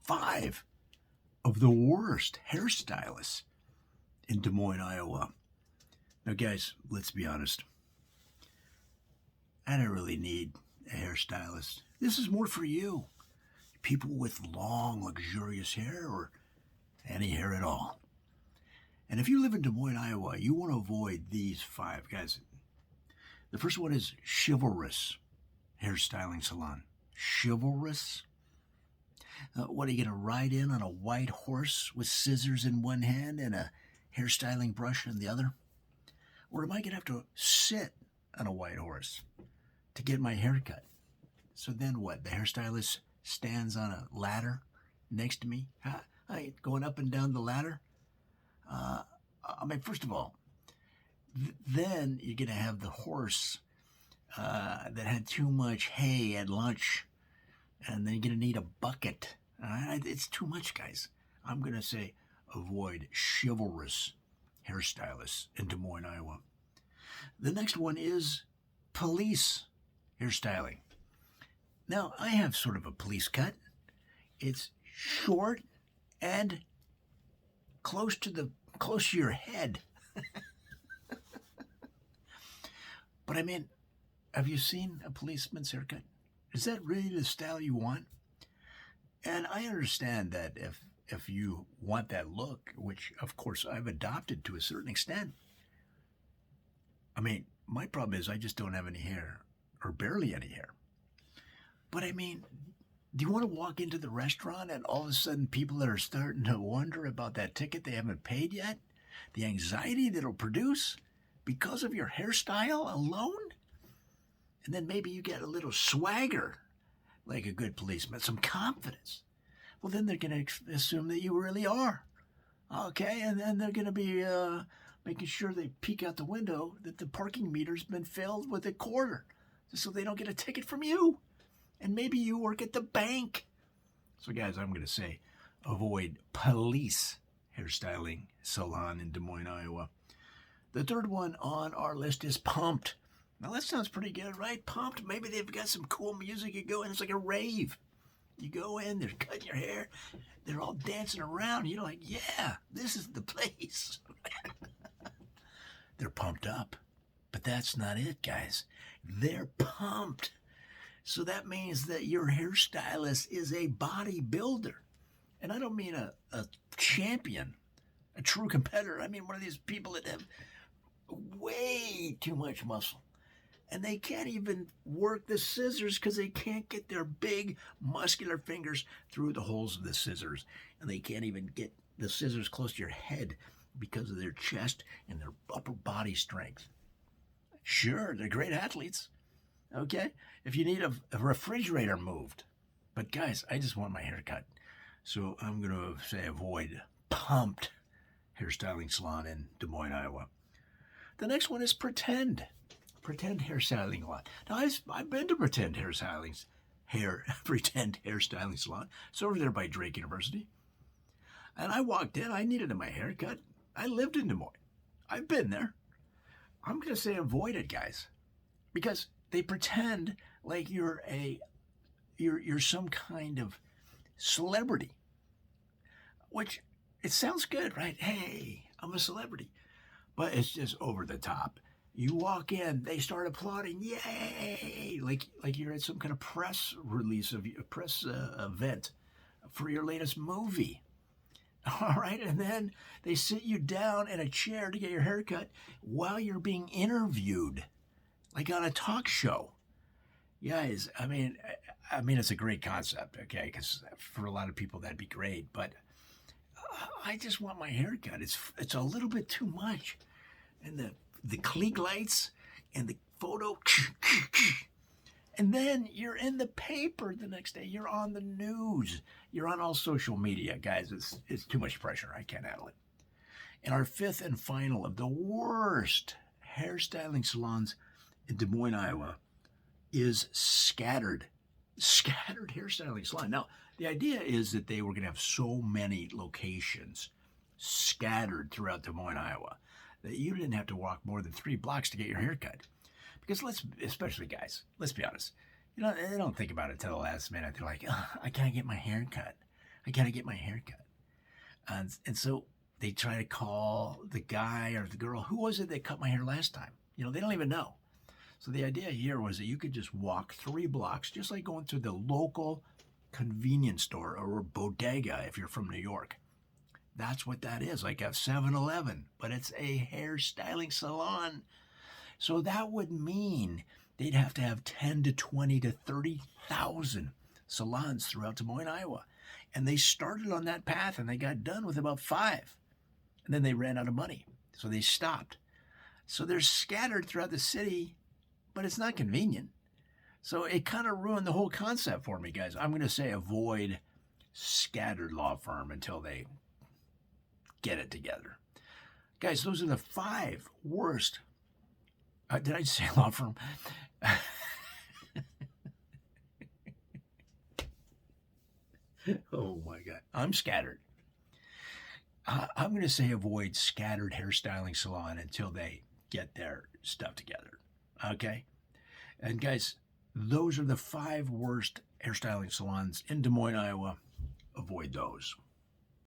5 of the worst hairstylists in Des Moines, Iowa. Now, guys, let's be honest. I don't really need a hairstylist. This is more for you. People with long, luxurious hair or any hair at all. And if you live in Des Moines, Iowa, you want to avoid these 5 guys. The first one is Chivalrous Hairstyling Salon. Chivalrous? What, are you going to ride in on a white horse with scissors in one hand and a hairstyling brush in the other? Or am I going to have to sit on a white horse to get my hair cut? So then what? The hairstylist stands on a ladder next to me? Going up and down the ladder? First of all, then you're going to have the horse that had too much hay at lunch, and then you're going to need a bucket. It's too much, guys. I'm going to say avoid chivalrous hairstylists in Des Moines, Iowa. The next one is police hairstyling. Now, I have sort of a police cut. It's short and close to your head. But have you seen a policeman's haircut? Is that really the style you want? And I understand that if you want that look, which of course I've adopted to a certain extent. My problem is I just don't have any hair, or barely any hair. But do you want to walk into the restaurant and all of a sudden people that are starting to wonder about that ticket they haven't paid yet? The anxiety that it'll produce because of your hairstyle alone? And then maybe you get a little swagger, like a good policeman, some confidence. Well, then they're going to assume that you really are. Okay, and then they're going to be making sure they peek out the window that the parking meter's been filled with a quarter, so they don't get a ticket from you. And maybe you work at the bank. So, guys, I'm going to say avoid police hairstyling salon in Des Moines, Iowa. The third one on our list is Pumped. Now, that sounds pretty good, right? Pumped. Maybe they've got some cool music. You go in, it's like a rave. You go in, they're cutting your hair. They're all dancing around. You're like, yeah, this is the place. They're pumped up. But that's not it, guys. They're pumped. So that means that your hairstylist is a bodybuilder. And I don't mean a champion, a true competitor. I mean one of these people that have way too much muscle. And they can't even work the scissors because they can't get their big muscular fingers through the holes of the scissors. And they can't even get the scissors close to your head because of their chest and their upper body strength. Sure, they're great athletes. Okay? If you need a refrigerator moved. But guys, I just want my hair cut. So I'm going to say avoid Pumped hairstyling salon in Des Moines, Iowa. The next one is Pretend hairstyling salon. Now, I've been to Pretend hairstyling salon. It's over there by Drake University. And I walked in. I needed my haircut. I lived in Des Moines. I've been there. I'm going to say avoid it, guys. Because they pretend like you're some kind of celebrity. Which, it sounds good, right? Hey, I'm a celebrity. But it's just over the top. You walk in, they start applauding, yay! Like you're at some kind of press release of a press event for your latest movie. All right, and then they sit you down in a chair to get your haircut while you're being interviewed, like on a talk show. Guys, it's a great concept, okay? Because for a lot of people that'd be great, but I just want my haircut. It's a little bit too much, and the clique lights and the photo, and then you're in the paper the next day. You're on the news. You're on all social media, guys. It's too much pressure. I can't handle it. And our fifth and final of the worst hairstyling salons in Des Moines, Iowa, is Scattered hairstyling salon. Now, the idea is that they were going to have so many locations scattered throughout Des Moines, Iowa, that you didn't have to walk more than 3 blocks to get your hair cut. Because especially guys, let's be honest, they don't think about it till the last minute. They're like, I can't get my hair cut. I got to get my hair cut. And so they try to call the guy or the girl. Who was it that cut my hair last time? They don't even know. So the idea here was that you could just walk 3 blocks, just like going to the local convenience store or a bodega if you're from New York. That's what that is, like a 7-Eleven, but it's a hairstyling salon. So that would mean they'd have to have 10 to 20 to 30,000 salons throughout Des Moines, Iowa. And they started on that path and they got done with about 5. And then they ran out of money. So they stopped. So they're scattered throughout the city, but it's not convenient. So it kind of ruined the whole concept for me, guys. I'm going to say avoid scattered law firm until they get it together. Guys, those are the 5 worst. Did I say law firm? Oh my God. I'm scattered. I'm going to say avoid scattered hairstyling salon until they get their stuff together. Okay? And guys, those are the 5 worst hairstyling salons in Des Moines, Iowa. Avoid those.